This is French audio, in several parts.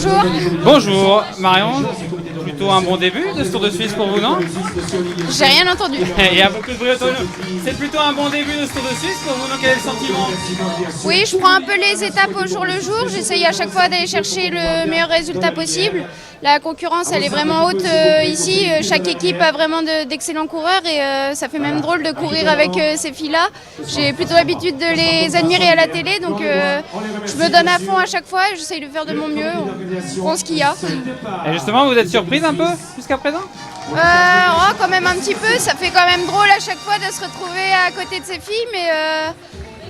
bonjour. Bonjour Marion, plutôt un bon début de ce Tour de Suisse pour vous, non? J'ai rien entendu. Il y a beaucoup de bruit autour de nous. C'est plutôt un bon début de ce Tour de Suisse pour vous, donc quel est le sentiment? Oui, je prends un peu les étapes au jour le jour. J'essaye à chaque fois d'aller chercher le meilleur résultat possible. La concurrence, elle est vraiment haute ici. Chaque équipe a vraiment d'excellents coureurs et ça fait même drôle de courir avec ces filles-là. J'ai plutôt l'habitude de les admirer à la télé, donc je me donne à fond à chaque fois et j'essaye de faire de mon mieux. On prend ce qu'il y a. Et justement, vous êtes surprise un peu jusqu'à présent? Quand même un petit peu. Ça fait quand même drôle à chaque fois de se retrouver à côté de ces filles,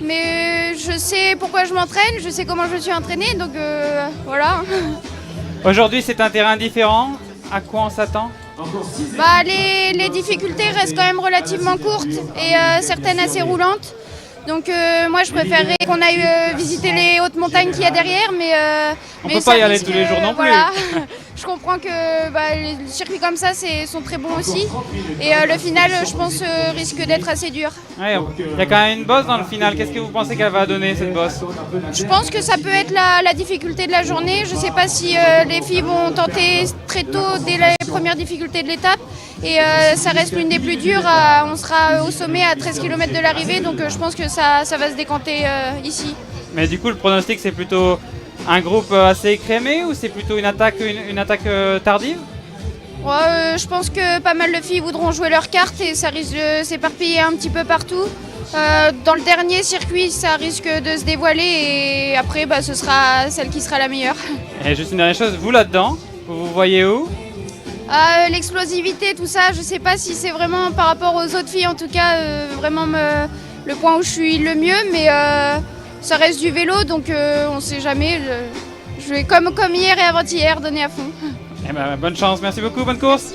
mais je sais pourquoi je m'entraîne, je sais comment je me suis entraînée, donc voilà. Aujourd'hui, c'est un terrain différent. À quoi on s'attend? Les difficultés restent quand même relativement courtes et certaines assez roulantes. Donc moi je préférerais qu'on aille visiter les hautes montagnes qu'il y a derrière, mais on peut pas y aller tous les jours non plus. Voilà. Je comprends que les circuits comme ça sont très bons aussi. Et le final, je pense, risque d'être assez dur. Ouais, il y a quand même une bosse dans le final. Qu'est-ce que vous pensez qu'elle va donner, cette bosse? Je pense que ça peut être la difficulté de la journée. Je ne sais pas si les filles vont tenter très tôt, dès les premières difficultés de l'étape. Et ça reste l'une des plus dures. On sera au sommet à 13 km de l'arrivée. Donc je pense que ça va se décanter ici. Mais du coup, le pronostic, c'est plutôt un groupe assez écrémé ou c'est plutôt une attaque tardive? Je pense que pas mal de filles voudront jouer leurs cartes et ça risque de s'éparpiller un petit peu partout. Dans le dernier circuit, ça risque de se dévoiler et après, ce sera celle qui sera la meilleure. Et juste une dernière chose, vous là-dedans, vous vous voyez où? L'explosivité, tout ça, je sais pas si c'est vraiment par rapport aux autres filles, en tout cas, vraiment le point où je suis le mieux, mais ça reste du vélo, donc on sait jamais. Je vais comme hier et avant-hier donner à fond. Eh ben, bonne chance, merci beaucoup, bonne course.